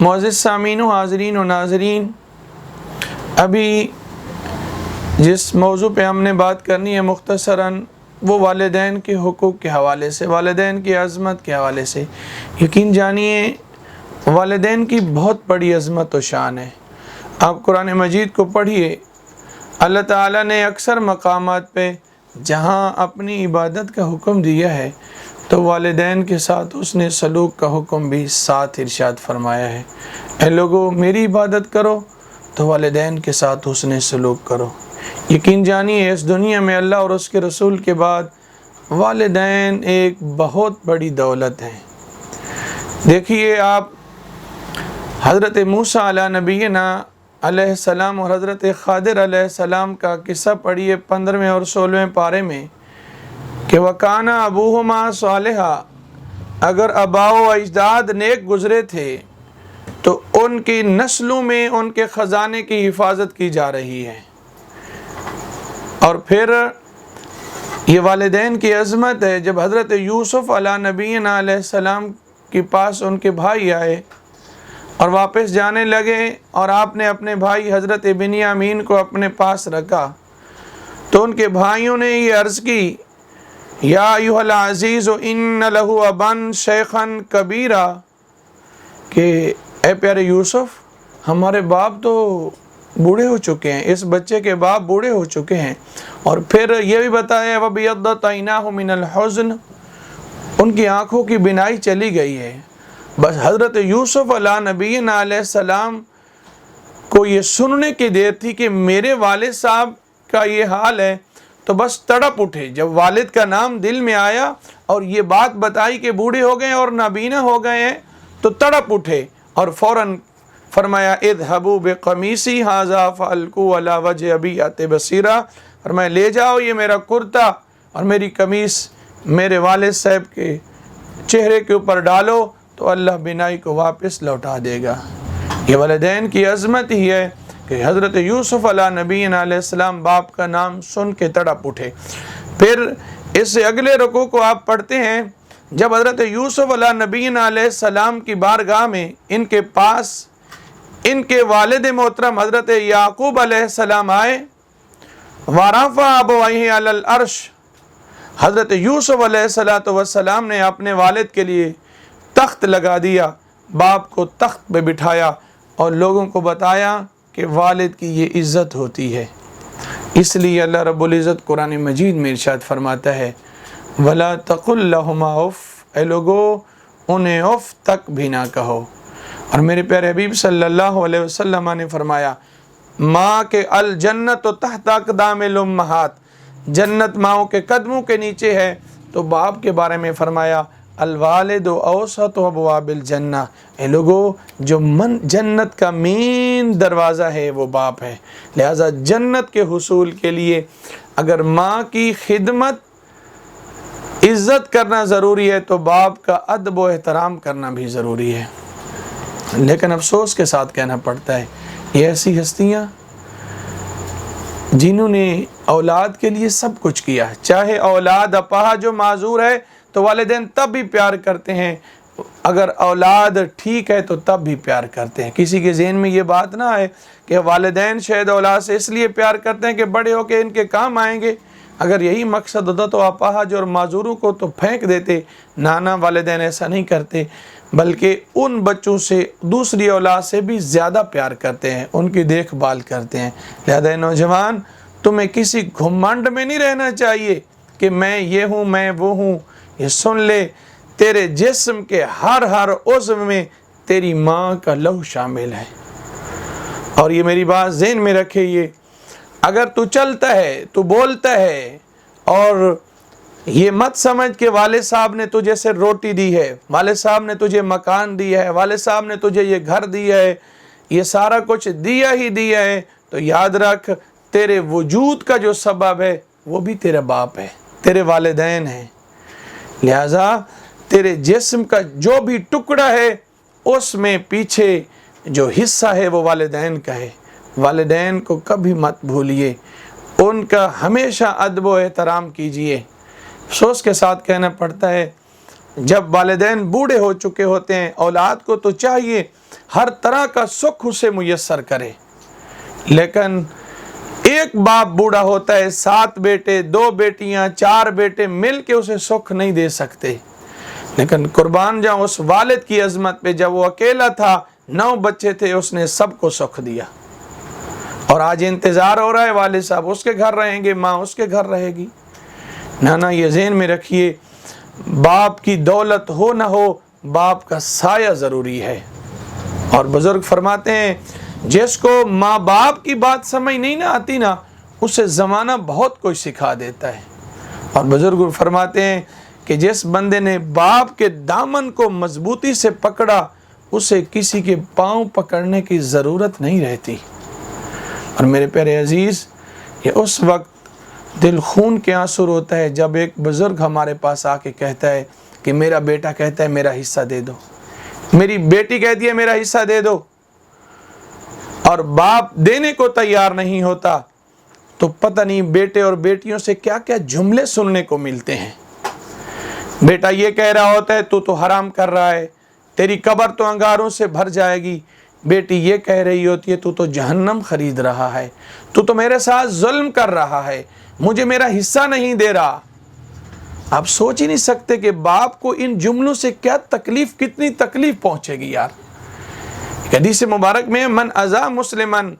معزز سامعین و حاضرین و ناظرین، ابھی جس موضوع پہ ہم نے بات کرنی ہے مختصراً وہ والدین کے حقوق کے حوالے سے، والدین کی عظمت کے حوالے سے۔ یقین جانیے والدین کی بہت بڑی عظمت و شان ہے۔ آپ قرآن مجید کو پڑھیے، اللہ تعالیٰ نے اکثر مقامات پہ جہاں اپنی عبادت کا حکم دیا ہے تو والدین کے ساتھ حسن سلوک کا حکم بھی ساتھ ارشاد فرمایا ہے۔ اے لوگو میری عبادت کرو تو والدین کے ساتھ حسن سلوک کرو۔ یقین جانیے اس دنیا میں اللہ اور اس کے رسول کے بعد والدین ایک بہت بڑی دولت ہے۔ دیکھیے آپ حضرت موسیٰ علیہ نبینا علیہ السلام اور حضرت خضر علیہ السلام کا قصہ پڑھیے 15ویں اور 16ویں پارے میں کہ وَكَانَ أَبُوهُمَا صَالِحًا، اگر آباء و اجداد نیک گزرے تھے تو ان کی نسلوں میں ان کے خزانے کی حفاظت کی جا رہی ہے۔ اور پھر یہ والدین کی عظمت ہے۔ جب حضرت یوسف علیہ نبینا علیہ السلام کے پاس ان کے بھائی آئے اور واپس جانے لگے اور آپ نے اپنے بھائی حضرت بنیامین کو اپنے پاس رکھا تو ان کے بھائیوں نے یہ عرض کی یا ایھا العزیز ان لہ ابن شیخا کبیرا، کہ اے پیارے یوسف ہمارے باپ تو بوڑھے ہو چکے ہیں، اس بچے کے باپ بوڑھے ہو چکے ہیں۔ اور پھر یہ بھی بتایا وَبِيَضَّتْ عَيْنَاهُ مِنَ الْحُزْنِ، ان کی آنکھوں کی بینائی چلی گئی ہے۔ بس حضرت یوسف علیہ نبینا علیہ السلام کو یہ سننے کی دیر تھی کہ میرے والد صاحب کا یہ حال ہے تو بس تڑپ اٹھے۔ جب والد کا نام دل میں آیا اور یہ بات بتائی کہ بوڑھے ہو گئے اور نابینا ہو گئے ہیں تو تڑپ اٹھے اور فوراً فرمایا اذهبوا بقمیصی ھذا فالقوا علی وجہ ابیۃ بصیرا، فرمایا لے جاؤ یہ میرا کرتا اور میری قمیص میرے والد صاحب کے چہرے کے اوپر ڈالو تو اللہ بینائی کو واپس لوٹا دے گا۔ یہ والدین کی عظمت ہی ہے کہ حضرت یوسف علیہ نبینا علیہ السلام باپ کا نام سن کے تڑپ اٹھے۔ پھر اس سے اگلے رکوع کو آپ پڑھتے ہیں، جب حضرت یوسف علیہ نبینا علیہ السلام کی بارگاہ میں ان کے پاس ان کے والد محترم حضرت یعقوب علیہ السلام آئے، وَرَفَعَ أَبَوَيْهِ عَلَى الْعَرْشِ، حضرت یوسف علیہ السلام نے اپنے والد کے لیے تخت لگا دیا، باپ کو تخت پہ بٹھایا اور لوگوں کو بتایا کہ والد کی یہ عزت ہوتی ہے۔ اس لیے اللہ رب العزت قرآن مجید میں ارشاد فرماتا ہے وَلَا تَقُلْ لَهُمَا اُفٍّ، اے لوگو انہیں اف تک بھی نہ کہو۔ اور میرے پیارے حبیب صلی اللہ علیہ وسلم نے فرمایا ماں کے الجنت تحت اقدام الامہات، جنت ماؤں کے قدموں کے نیچے ہے۔ تو باپ کے بارے میں فرمایا الوالد اوسط ابواب الجنہ، اے لوگو جو جنت کا مین دروازہ ہے وہ باپ ہے۔ لہذا جنت کے حصول کے لیے اگر ماں کی خدمت عزت کرنا ضروری ہے تو باپ کا ادب و احترام کرنا بھی ضروری ہے۔ لیکن افسوس کے ساتھ کہنا پڑتا ہے یہ ایسی ہستیاں جنہوں نے اولاد کے لیے سب کچھ کیا، چاہے اولاد اپاہج جو معذور ہے تو والدین تب بھی پیار کرتے ہیں، اگر اولاد ٹھیک ہے تو تب بھی پیار کرتے ہیں۔ کسی کے ذہن میں یہ بات نہ آئے کہ والدین شاید اولاد سے اس لیے پیار کرتے ہیں کہ بڑے ہو کے ان کے کام آئیں گے۔ اگر یہی مقصد ہوتا تو اپاہج اور معذوروں کو تو پھینک دیتے۔ نانا والدین ایسا نہیں کرتے، بلکہ ان بچوں سے دوسری اولاد سے بھی زیادہ پیار کرتے ہیں، ان کی دیکھ بھال کرتے ہیں۔ لہذا نوجوان تمہیں کسی گھمنڈ میں نہیں رہنا چاہیے کہ میں یہ ہوں میں وہ ہوں۔ یہ سن لے تیرے جسم کے ہر عضو میں تیری ماں کا لہو شامل ہے۔ اور یہ میری بات ذہن میں رکھے، یہ اگر تو چلتا ہے تو بولتا ہے اور یہ مت سمجھ کہ والد صاحب نے تجھے سے روٹی دی ہے، والد صاحب نے تجھے مکان دیا ہے، والد صاحب نے تجھے یہ گھر دیا ہے، یہ سارا کچھ دیا ہی دیا ہے، تو یاد رکھ تیرے وجود کا جو سبب ہے وہ بھی تیرا باپ ہے، تیرے والدین ہیں۔ لہذا تیرے جسم کا جو بھی ٹکڑا ہے اس میں پیچھے جو حصہ ہے وہ والدین کا ہے۔ والدین کو کبھی مت بھولیے، ان کا ہمیشہ ادب و احترام کیجیے۔ افسوس کے ساتھ کہنا پڑتا ہے جب والدین بوڑھے ہو چکے ہوتے ہیں اولاد کو تو چاہیے ہر طرح کا سکھ اسے میسر کرے۔ لیکن ایک باپ بوڑھا ہوتا ہے، 7 بیٹے، 2 بیٹیاں، 4 بیٹے مل کے اسے سکھ نہیں دے سکتے، لیکن قربان جاؤں اس والد کی عظمت پہ، جب وہ اکیلا تھا، 9 بچے تھے، اس نے سب کو سکھ دیا۔ اور آج انتظار ہو رہا ہے والد صاحب اس کے گھر رہیں گے، ماں اس کے گھر رہے گی۔ نانا یہ ذہن میں رکھیے، باپ کی دولت ہو نہ ہو، باپ کا سایہ ضروری ہے۔ اور بزرگ فرماتے ہیں جس کو ماں باپ کی بات سمجھ نہیں نہ آتی نا، اسے زمانہ بہت کچھ سکھا دیتا ہے۔ اور بزرگ فرماتے ہیں کہ جس بندے نے باپ کے دامن کو مضبوطی سے پکڑا، اسے کسی کے پاؤں پکڑنے کی ضرورت نہیں رہتی۔ اور میرے پیارے عزیز، یہ اس وقت دل خون کے آنسو ہوتا ہے جب ایک بزرگ ہمارے پاس آ کے کہتا ہے کہ میرا بیٹا کہتا ہے میرا حصہ دے دو، میری بیٹی کہتی ہے میرا حصہ دے دو، اور باپ دینے کو تیار نہیں ہوتا، تو پتہ نہیں بیٹے اور بیٹیوں سے کیا کیا جملے سننے کو ملتے ہیں۔ بیٹا یہ کہہ رہا ہوتا ہے تو حرام کر رہا ہے، تیری قبر تو انگاروں سے بھر جائے گی۔ بیٹی یہ کہہ رہی ہوتی ہے تو جہنم خرید رہا ہے، تو میرے ساتھ ظلم کر رہا ہے، مجھے میرا حصہ نہیں دے رہا۔ آپ سوچ ہی نہیں سکتے کہ باپ کو ان جملوں سے کیا تکلیف، کتنی تکلیف پہنچے گی یار۔ حدیث مبارک میں من اذا مسلمن،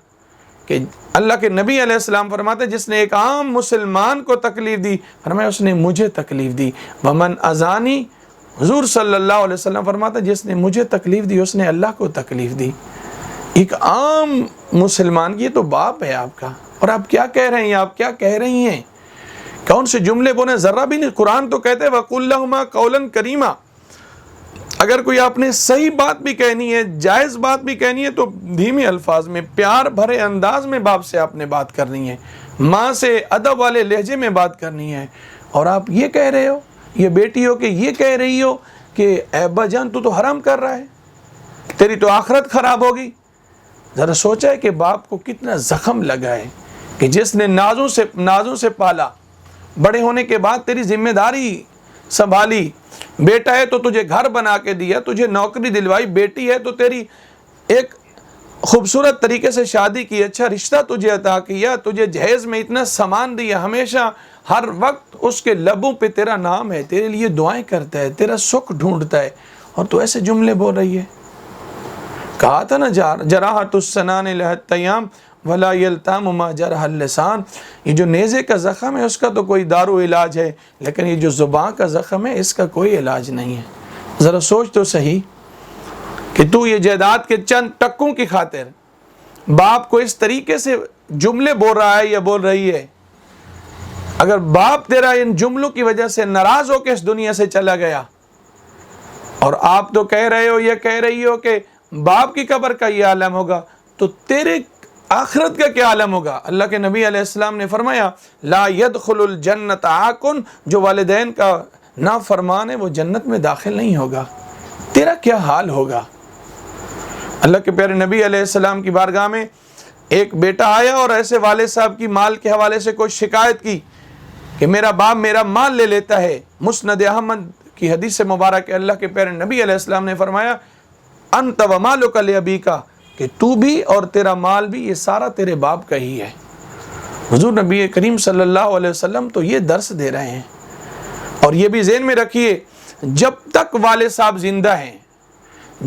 کہ اللہ کے نبی علیہ السلام فرماتے جس نے ایک عام مسلمان کو تکلیف دی، فرمایا اس نے مجھے تکلیف دی۔ ومن اذانی، حضور صلی اللہ علیہ وسلم فرماتے جس نے مجھے تکلیف دی اس نے اللہ کو تکلیف دی۔ ایک عام مسلمان کی تو باپ ہے آپ کا، اور آپ کیا کہہ رہے ہیں، آپ کیا کہہ رہی ہیں، کون سے جملے بولے، ذرا بھی نہیں۔ قرآن تو کہتے ہیں وَقُلْ لَهُمَا قَوْلًا كَرِيمًا، اگر کوئی آپ نے صحیح بات بھی کہنی ہے، جائز بات بھی کہنی ہے، تو دھیمی الفاظ میں، پیار بھرے انداز میں باپ سے آپ نے بات کرنی ہے، ماں سے ادب والے لہجے میں بات کرنی ہے۔ اور آپ یہ کہہ رہے ہو، یہ بیٹی ہو کہ یہ کہہ رہی ہو کہ اے ابا جان تو حرام کر رہا ہے، تیری تو آخرت خراب ہوگی۔ ذرا سوچا ہے کہ باپ کو کتنا زخم لگا ہے کہ جس نے نازوں سے پالا، بڑے ہونے کے بعد تیری ذمہ داری سنبھالی، بیٹا ہے تو تجھے گھر بنا کے دیا، تجھے نوکری دلوائی، بیٹی ہے تو تیری ایک خوبصورت طریقے سے شادی کی، اچھا رشتہ تجھے عطا کیا، تجھے جہیز میں اتنا سامان دیا، ہمیشہ ہر وقت اس کے لبوں پہ تیرا نام ہے، تیرے لیے دعائیں کرتا ہے، تیرا سکھ ڈھونڈتا ہے، اور تو ایسے جملے بول رہی ہے۔ کہا تھا نا جراحت السنان لہت تیام ولا یلتام ما جرح اللسان، یہ جو نیزے کا زخم ہے اس کا تو کوئی دارو علاج ہے، لیکن یہ جو زبان کا زخم ہے اس کا کوئی علاج نہیں ہے۔ ذرا سوچ تو صحیح کہ تو یہ جائیداد کے چند ٹکوں کی خاطر باپ کو اس طریقے سے جملے بول رہا ہے یا بول رہی ہے۔ اگر باپ تیرا ان جملوں کی وجہ سے ناراض ہو کے اس دنیا سے چلا گیا، اور آپ تو کہہ رہے ہو، یہ کہہ رہی ہو کہ باپ کی قبر کا یہ عالم ہوگا، تو تیرے آخرت کا کیا عالم ہوگا؟ اللہ کے نبی علیہ السلام نے فرمایا لا يدخل الجنت عاقن، جو والدین کا نافرمان ہے وہ جنت میں داخل نہیں ہوگا۔ تیرا کیا حال ہوگا؟ اللہ کے پیارے نبی علیہ السلام کی بارگاہ میں ایک بیٹا آیا اور ایسے والد صاحب کی مال کے حوالے سے کوئی شکایت کی کہ میرا باپ میرا مال لے لیتا ہے۔ مسند احمد کی حدیث مبارک ہے، اللہ کے پیارے نبی علیہ السلام نے فرمایا انت ومالک لابیک، کہ تو بھی اور تیرا مال بھی یہ سارا تیرے باپ کا ہی ہے۔ حضور نبی کریم صلی اللہ علیہ وسلم تو یہ درس دے رہے ہیں۔ اور یہ بھی ذہن میں رکھیے، جب تک والد صاحب زندہ ہیں،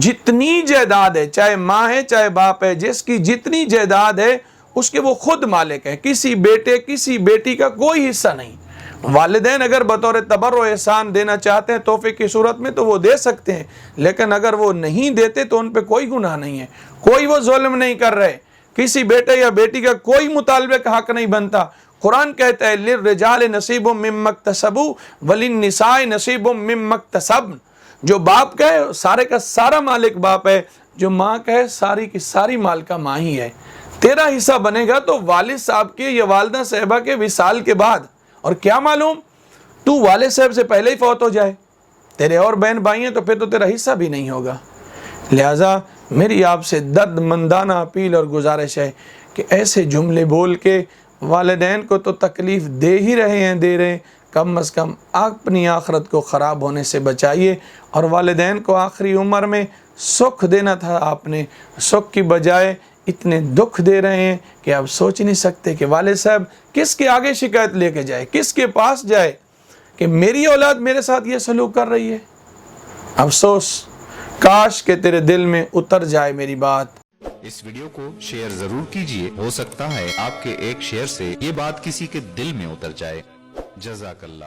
جتنی جائیداد ہے، چاہے ماں ہے چاہے باپ ہے، جس کی جتنی جائیداد ہے اس کے وہ خود مالک ہے، کسی بیٹے کسی بیٹی کا کوئی حصہ نہیں۔ والدین اگر بطور تبرع و احسان دینا چاہتے ہیں تحفے کی صورت میں تو وہ دے سکتے ہیں، لیکن اگر وہ نہیں دیتے تو ان پہ کوئی گناہ نہیں ہے، کوئی وہ ظلم نہیں کر رہے، کسی بیٹے یا بیٹی کا کوئی مطالبے کا حق نہیں بنتا۔ قرآن کہتا ہے للرجال نصیب مما اکتسبوا وللنساء نصیب مما اکتسبن، جو باپ کا ہے سارے کا سارا مالک باپ ہے، جو ماں کا ہے ساری کی ساری مال کا ماں ہی ہے۔ تیرا حصہ بنے گا تو والد صاحب کے یا والدہ صاحبہ کے وصال کے بعد، اور کیا معلوم تو والد صاحب سے پہلے ہی فوت ہو جائے، تیرے اور بہن بھائی ہیں تو پھر تو تیرا حصہ بھی نہیں ہوگا۔ لہٰذا میری آپ سے درد مندانہ اپیل اور گزارش ہے کہ ایسے جملے بول کے والدین کو تو تکلیف دے ہی رہے ہیں، کم از کم اپنی آخرت کو خراب ہونے سے بچائیے، اور والدین کو آخری عمر میں سکھ دینا تھا آپ نے، سکھ کی بجائے اتنے دکھ دے رہے ہیں کہ آپ سوچ نہیں سکتے کہ والد صاحب کس کے آگے شکایت لے کے جائے، کس کے پاس جائے کہ میری اولاد میرے ساتھ یہ سلوک کر رہی ہے۔ افسوس، کاش کہ تیرے دل میں اتر جائے میری بات۔ اس ویڈیو کو شیئر ضرور کیجئے، ہو سکتا ہے آپ کے ایک شیئر سے یہ بات کسی کے دل میں اتر جائے۔ جزاک اللہ۔